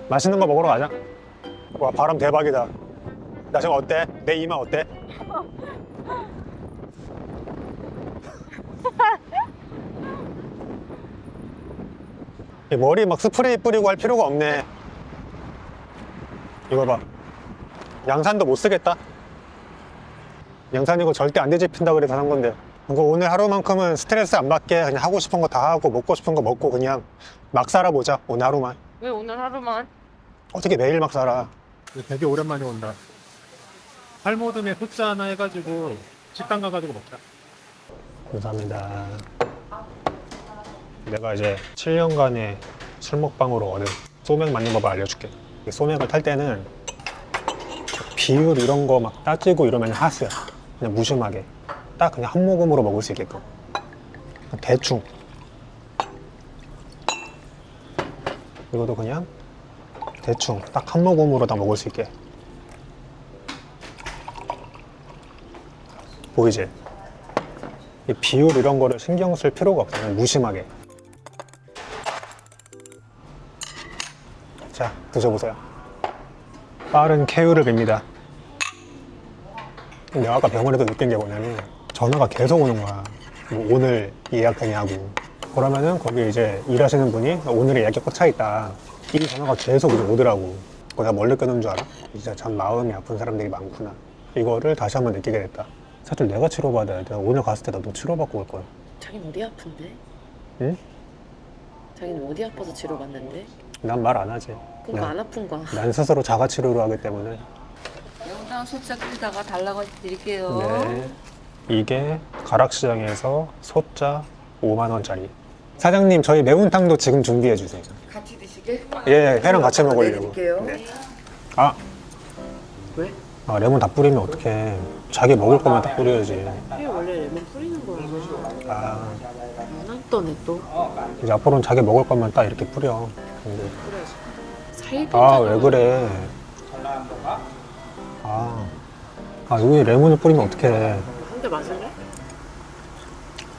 맛있는 거 먹으러 가자. 와, 바람 대박이다. 나 지금 어때? 내 이마 어때? 이 머리 막 스프레이 뿌리고 할 필요가 없네. 이거 봐. 양산도 못 쓰겠다. 양산 이거 절대 안 뒤집힌다 그래서 산 건데. 이거 오늘 하루만큼은 스트레스 안 받게 그냥 하고 싶은 거 다 하고 먹고 싶은 거 먹고 그냥 막 살아보자. 오늘 하루만. 왜 오늘 하루만? 어떻게 매일 막 살아. 되게 오랜만에 온다. 할모듬에 숫자 하나 해가지고 식당 가가지고 먹자. 감사합니다. 내가 이제 7년간의 술 먹방으로 얻은 소맥 맞는 법을 알려줄게. 소맥을 탈 때는 비율 이런 거 막 따지고 이러면 하수야. 그냥 무심하게 딱 그냥 한 모금으로 먹을 수 있게끔 대충. 이것도 그냥 대충 딱 한 모금으로 다 먹을 수 있게. 보이지? 이 비율 이런 거를 신경 쓸 필요가 없어. 그냥 무심하게. 자, 드셔보세요. 빠른 쾌유를 빕니다. 내가 아까 병원에서 느낀 게 뭐냐면 전화가 계속 오는 거야. 뭐 오늘 예약되냐고. 그러면은 거기 이제 일하시는 분이 오늘 예약이 꽉 차 있다. 이 전화가 계속 오더라고. 그거 내가 뭘 느꼈는 줄 알아? 진짜 참 마음이 아픈 사람들이 많구나. 이거를 다시 한번 느끼게 됐다. 사실 내가 치료받아야 돼. 오늘 갔을 때 나도 치료받고 올 거야. 자기는 어디 아픈데? 응? 자기는 어디 아파서 치료받는데? 난 말 안 하지. 그러니까 안 아픈 거야. 난 스스로 자가 치료를 하기 때문에. 영상 소자 끓이다가 달라고 드릴게요. 네. 이게 가락시장에서 소자 5만 원짜리. 사장님, 저희 매운탕도 지금 준비해 주세요. 같이 드시게? 예, 회랑 같이 먹으려고. 드릴게요. 네. 아, 왜? 아, 레몬 다 뿌리면 어떡해. 자기 먹을 거면 다 뿌려야지. 회 원래 레몬 뿌리는 거야. 아, 안 떠네 또. 이제 앞으로는 자기 먹을 거면 딱 이렇게 뿌려. 근데, 살균. 아, 왜 그래. 여기 레몬을 뿌리면 어떡해. 한 대 마실래?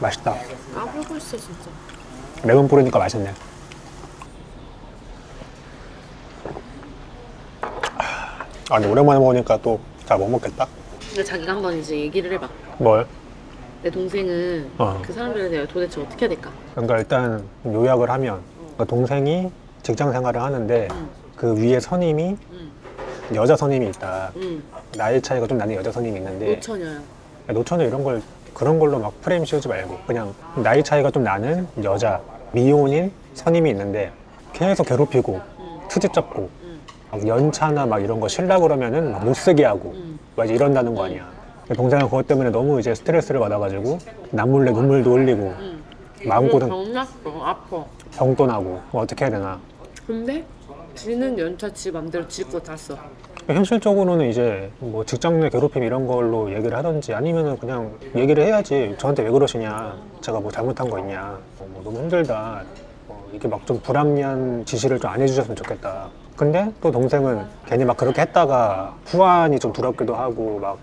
맛있다. 까불고 있어 진짜. 레몬 뿌리니까 맛있네. 아, 근데 오랜만에 먹으니까 또 잘 못 먹겠다. 근데 자기가 한번 이제 얘기를 해봐. 뭘? 내 동생은 그 사람들에 대해 도대체 어떻게 해야 될까? 그러니까 일단 요약을 하면 그 동생이 직장 생활을 하는데 그 위에 선임이 여자 선임이 있다. 나이 차이가 좀 나는 여자 선임이 있는데 노처녀야. 노처녀 이런 걸 그런 걸로 막 프레임 씌우지 말고 그냥 나이 차이가 좀 나는 여자 미혼인 선임이 있는데 계속 괴롭히고 트집 잡고 막 연차나 막 이런 거 실라 그러면은 막 못 쓰게 하고 막 이제 이런다는 거 아니야. 동생은 그것 때문에 너무 이제 스트레스를 받아가지고 남몰래 눈물도 흘리고 마음고생, 병 났어. 아파. 병도 나고 뭐 어떻게 해야 되나. 근데 지는 연차 지 맘대로 짓고 다 써. 현실적으로는 이제 뭐 직장 내 괴롭힘 이런 걸로 얘기를 하든지 아니면은 그냥 얘기를 해야지. 저한테 왜 그러시냐, 제가 뭐 잘못한 거 있냐, 뭐 너무 힘들다, 이게 막 좀 불합리한 지시를 좀 안 해주셨으면 좋겠다. 근데 또 동생은 괜히 막 그렇게 했다가 후환이 좀 두렵기도 하고 막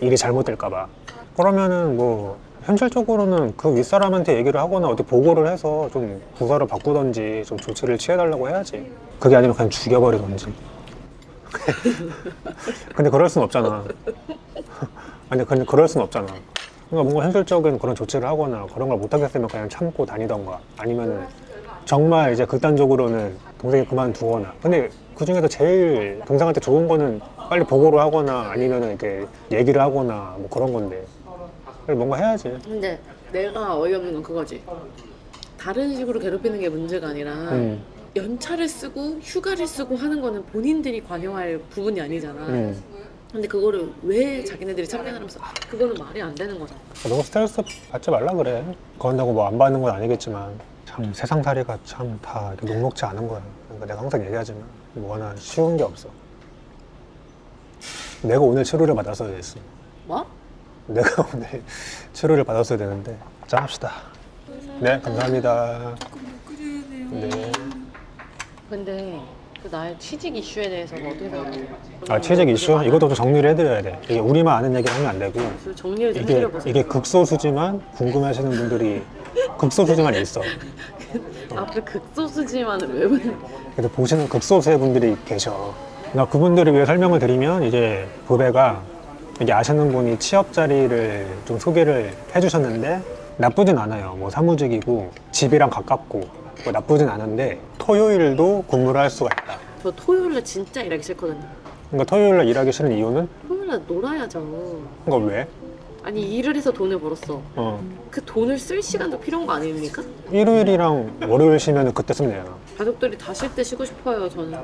일이 잘못될까 봐. 그러면은 뭐 현실적으로는 그 윗사람한테 얘기를 하거나 어디 보고를 해서 좀 부서를 바꾸던지 좀 조치를 취해달라고 해야지. 그게 아니면 그냥 죽여버리던지. 근데 그럴 순 없잖아. 근데 그럴 순 없잖아. 그러니까 뭔가 현실적인 그런 조치를 하거나 그런 걸 못하겠으면 그냥 참고 다니던가 아니면은 정말 이제 극단적으로는 동생이 그만두거나. 근데 그 중에서 제일 동생한테 좋은 거는 빨리 보고를 하거나 아니면은 이렇게 얘기를 하거나 뭐 그런 건데 뭔가 해야지. 근데 내가 어이없는 건 그거지. 다른 식으로 괴롭히는 게 문제가 아니라 연차를 쓰고 휴가를 쓰고 하는 거는 본인들이 관여할 부분이 아니잖아. 근데 그거를 왜 자기네들이 참견하면서 그거는 말이 안 되는 거잖아. 너무 스트레스 받지 말라 그래. 그런다고 뭐 안 받는 건 아니겠지만 참 세상살이가 참 다 녹록지 않은 거야. 그러니까 내가 항상 얘기하지만 뭐 하나 쉬운 게 없어. 내가 오늘 치료를 받았어야 됐어. 뭐? 내가 오늘 치료를 받았어야 되는데. 자, 합시다. 네, 감사합니다. 네. 근데 그 나의 취직 이슈에 대해서는 어떻게 생각하세요? 아, 취직 이슈? 이것도 좀 정리를 해드려야 돼. 이게 우리만 아는 얘기를 하면 안 되고 그 정리를 좀 이게 해드려보세요. 극소수지만 궁금해하시는 분들이 극소수지만 있어. 앞에 극소수지만은 왜 그래? 그래도 보시는 극소수의 분들이 계셔. 그러니까 그분들을 위해 설명을 드리면 이제 부배가 이게 아시는 분이 취업 자리를 좀 소개를 해주셨는데 나쁘진 않아요. 뭐 사무직이고 집이랑 가깝고 뭐 나쁘진 않은데 토요일도 근무를 할 수가 있다. 저 토요일에 진짜 일하기 싫거든요. 그러니까 토요일날 일하기 싫은 이유는? 토요일에 놀아야죠. 그러니까 왜? 아니 일을 해서 돈을 벌었어. 어. 그 돈을 쓸 시간도 필요한 거 아닙니까? 일요일이랑 월요일 쉬면 그때 쓰면 되잖아. 가족들이 다 쉴 때 쉬고 싶어요 저는.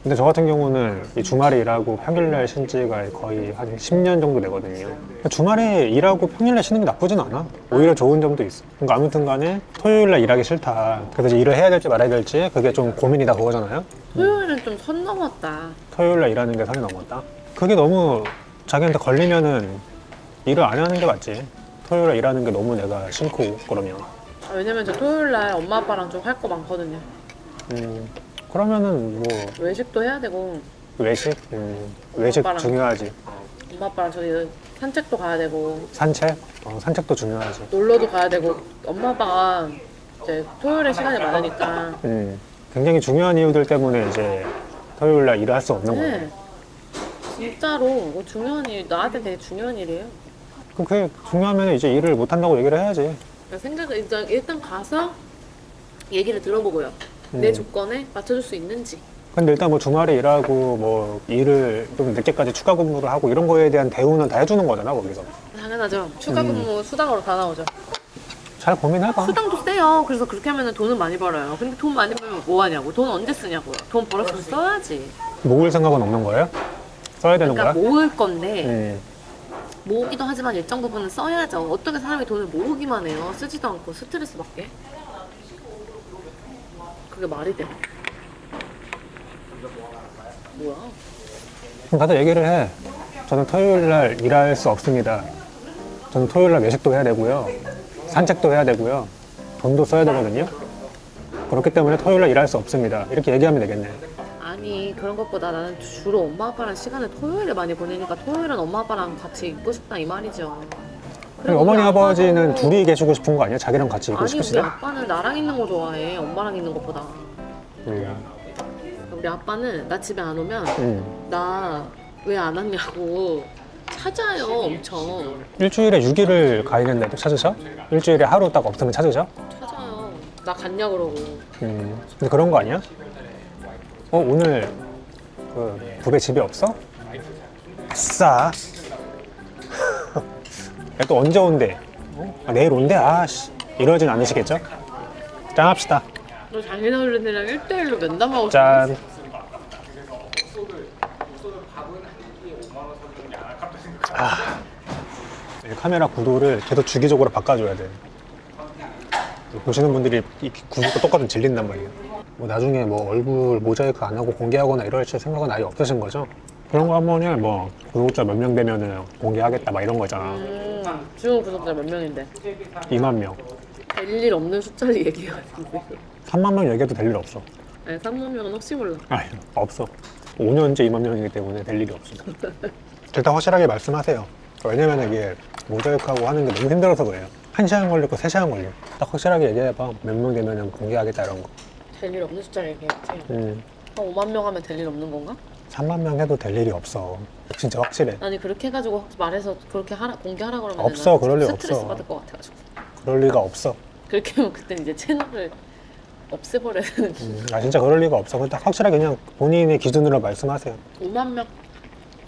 근데 저 같은 경우는 이 주말에 일하고 평일날 쉰 지가 거의 한 10년 정도 되거든요. 주말에 일하고 평일날 쉬는 게 나쁘진 않아. 오히려 좋은 점도 있어. 그러니까 아무튼 간에 토요일날 일하기 싫다. 그래서 이제 일을 해야 될지 말아야 될지 그게 좀 고민이다 그거잖아요. 토요일은 좀 선 넘었다. 토요일날 일하는 게 선이 넘었다. 그게 너무 자기한테 걸리면은 일을 안 하는 게 맞지. 토요일날 일하는 게 너무 내가 싫고 그러면. 왜냐면 저 토요일날 엄마 아빠랑 좀 할 거 많거든요. 그러면은 뭐 외식도 해야 되고 외식? 외식 아빠랑. 중요하지. 엄마 아빠랑 저기 산책도 가야 되고 산책? 산책도 중요하지. 놀러도 가야 되고 엄마 아빠가 이제 토요일에 시간이 많으니까 굉장히 중요한 이유들 때문에 이제 토요일 날 일을 할 수 없는 거예요. 네. 진짜로 뭐 중요한 일 나한테 되게 중요한 일이에요. 그럼 그게 중요하면 이제 일을 못 한다고 얘기를 해야지. 그러니까 생각을 일단 가서 얘기를 들어보고요. 내 조건에 맞춰줄 수 있는지. 근데 일단 뭐 주말에 일하고 뭐 일을 좀 늦게까지 추가 근무를 하고 이런 거에 대한 대우는 다 해주는 거잖아 거기서. 당연하죠. 추가 근무 수당으로 다 나오죠. 잘 고민해봐. 수당도 세요. 그래서 그렇게 하면 돈은 많이 벌어요. 근데 돈 많이 벌면 뭐 하냐고. 돈 언제 쓰냐고요. 돈 벌었으면 써야지. 모을 생각은 없는 거예요? 써야 되는 그러니까 거야? 모을 건데 음. 모으기도 하지만 일정 부분은 써야죠. 어떻게 사람이 돈을 모으기만 해요. 쓰지도 않고 스트레스 받게. 그게 말이 돼. 뭐야? 그럼 가서 얘기를 해. 저는 토요일 날 일할 수 없습니다. 저는 토요일 날 외식도 해야 되고요. 산책도 해야 되고요. 돈도 써야 되거든요. 그렇기 때문에 토요일 날 일할 수 없습니다. 이렇게 얘기하면 되겠네. 아니 그런 것보다 나는 주로 엄마 아빠랑 시간을 토요일에 많이 보내니까 토요일은 엄마 아빠랑 같이 있고 싶다 이 말이죠. 그리고 어머니 아버지는 둘이 계시고 싶은 거 아니야? 자기랑 같이 있고 아니 우리 싶으시다? 아빠는 나랑 있는 거 좋아해. 엄마랑 있는 것보다. 우리 아빠는 나 집에 안 오면 나 왜 안 왔냐고 찾아요 엄청. 일주일에 6일을 가 있는데도 찾으셔? 일주일에 하루 딱 없으면 찾으셔? 찾아요. 나 갔냐 그러고. 근데 그런 거 아니야? 오늘 그 부배 집에 없어? 아싸. 야, 또 언제 온대? 내일 온대? 아씨 이러진 않으시겠죠? 짠 합시다. 너 장인 어른이랑 1대1로 면담하고 짠. 이 카메라 구도를 계속 주기적으로 바꿔줘야 돼. 보시는 분들이 이 구도가 똑같으면 질린단 말이에요. 뭐 나중에 뭐 얼굴 모자이크 안 하고 공개하거나 이럴 생각은 아예 없으신 거죠? 그런 거 하면은 뭐 구독자 몇 명 되면은 공개하겠다 막 이런 거잖아. 지금 구독자 몇 명인데? 2만 명. 될 일 없는 숫자를 얘기해가지고. 3만 명 얘기해도 될 일 없어. 아니 3만 명은 혹시 몰라. 아니, 없어. 5년째 2만 명이기 때문에 될 일이 없어. 일단 확실하게 말씀하세요. 왜냐면 이게 모자이크하고 하는 게 너무 힘들어서 그래요. 1시간 걸리고 3시간 걸려. 딱 확실하게 얘기해봐. 몇 명 되면 공개하겠다 이런 거. 될 일 없는 숫자를 얘기해야지. 한 5만 명 하면 될 일 없는 건가? 3만 명 해도 될 일이 없어. 진짜 확실해. 아니 그렇게 해가지고 말해서 그렇게 공개하라 그러면 없어, 그럴 리 스트레스 없어. 받을 것 같아가지고. 그럴 리가 없어. 그렇게 하면 그때 이제 채널을 없애버려야 되는 거. 진짜 그럴 리가 없어. 그냥 딱 확실하게 그냥 본인의 기준으로 말씀하세요. 5만 명?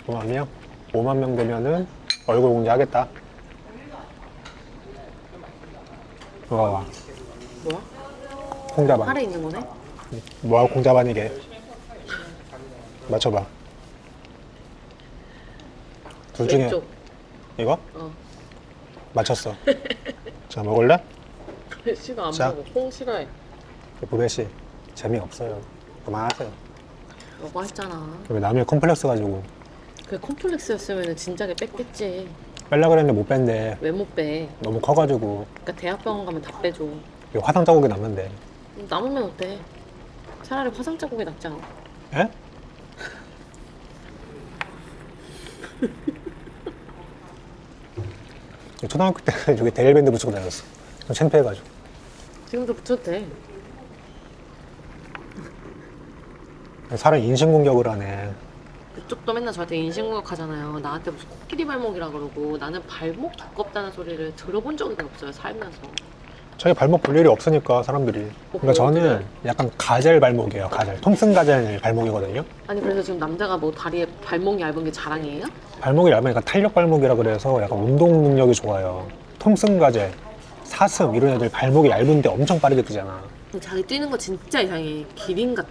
5만 명? 5만 명 되면은 얼굴 공개하겠다. 와, 뭐야? 콩자반. 팔에 있는 거네? 뭐하고 콩자반이게? 맞춰봐. 둘 중에 왼쪽. 이거? 어. 맞췄어. 자, 먹을래? 싫어 안 자. 먹어. 콩 싫어해. 부배씨 재미없어요. 그만하세요. 너가 했잖아. 왜 남의 컴플렉스 가지고 그게 컴플렉스였으면 진작에 뺐겠지. 빼려고 그랬는데 못 뺀대. 왜 못 빼? 너무 커가지고 그러니까 대학병원 가면 다 빼줘. 이거 화상 자국이 남는데. 남으면 어때? 차라리 화상 자국이 낫지 않아? 에? 초등학교 때 저기 데일밴드 붙이고 다녔어. 좀 창피해가지고. 지금도 붙여도 돼. 사람 인신공격을 하네. 그쪽도 맨날 저한테 인신공격 하잖아요. 나한테 무슨 코끼리 발목이라 그러고 나는 발목 두껍다는 소리를 들어본 적이 없어요, 살면서. 자기 발목 볼 일이 없으니까 사람들이. 그러니까 저는 약간 가젤 발목이에요. 가젤. 톰슨 가젤 발목이거든요. 아니 그래서 지금 남자가 뭐 다리에 발목이 얇은 게 자랑이에요? 발목이 얇으니까 탄력 발목이라 그래서 약간 운동 능력이 좋아요. 톰슨 가젤, 사슴 이런 애들 발목이 얇은데 엄청 빠르게 뛰잖아. 근데 자기 뛰는 거 진짜 이상해. 기린 같아.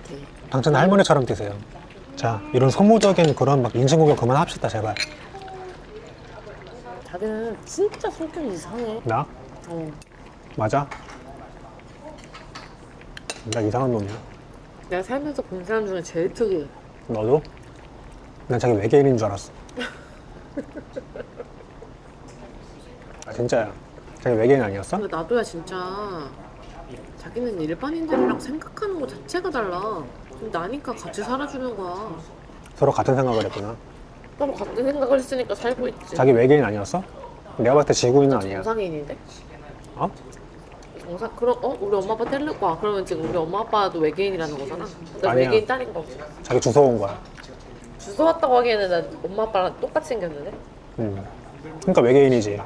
당신은 할머니처럼 뛰세요. 자, 이런 소모적인 그런 막 인신공격 그만합시다, 제발. 자기는 진짜 성격이 이상해. 나? 어. 맞아? 나 이상한 놈이야. 내가 살면서 본 사람 중에 제일 특이해. 너도? 난 자기 외계인인 줄 알았어. 아, 진짜야. 자기 외계인 아니었어? 근데 나도야 진짜. 자기는 일반인들이랑 생각하는 거 자체가 달라. 근데 나니까 같이 살아주는 거야. 서로 같은 생각을 했구나. 서로 같은 생각을 했으니까 살고 있지. 자기 외계인 아니었어? 내가 봤을 때 지구인은 아니야. 정상인인데? 어? 정상 그럼 우리 엄마 아빠 데리고 와. 그러면 지금 우리 엄마 아빠도 외계인이라는 거잖아. 나 아니야. 외계인 딸인 거고. 자기 주워 온 거야. 주워 왔다고 하기에는 나 엄마 아빠랑 똑같이 생겼는데? 그러니까 외계인이지.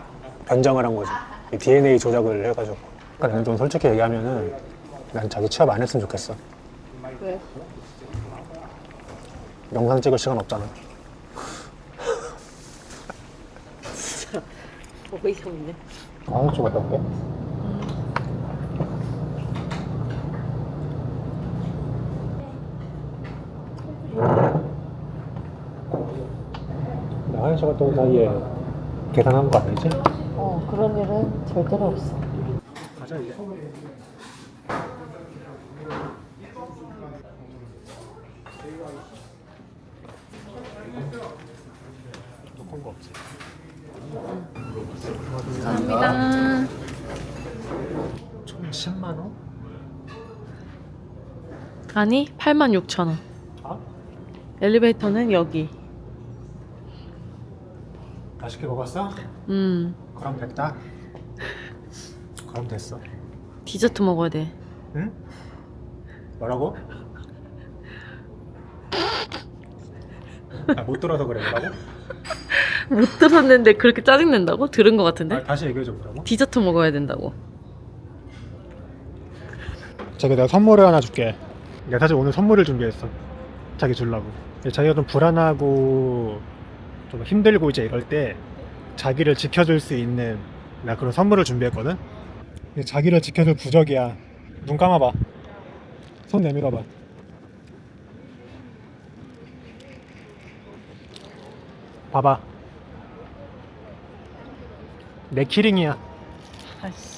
변장을 한 거지. 이 DNA 조작을 해가지고. 그러니까 나는 좀 솔직히 얘기하면은 난 자기 취업 안 했으면 좋겠어. 왜? 영상 찍을 시간 없잖아. 진짜 어이가 없네. 아, 좀 어떡해? 나 한 시간 동안 사이에 계산한 거 아니지? 그런 일은 절대로 없어. 가자 이제. 녹은 거 없지? 감사합니다. 총 10만 원? 아니 86,000원. 아? 엘리베이터는 여기. 맛있게 먹었어? 그럼 됐다. 그럼 됐어. 디저트 먹어야 돼. 응? 뭐라고? 아, 못 들어서 그래. 뭐라고? 못 들었는데 그렇게 짜증낸다고? 들은 거 같은데? 아, 다시 얘기해줘. 뭐라고? 디저트 먹어야 된다고. 자기 내가 선물을 하나 줄게. 내가 사실 오늘 선물을 준비했어. 자기 주려고. 자기가 좀 불안하고 좀 힘들고 이제 이럴 때 자기를 지켜줄 수 있는 나 그런 선물을 준비했거든. 자기를 지켜줄 부적이야. 눈 감아봐. 손 내밀어봐. 봐봐. 내 키링이야. 아이씨.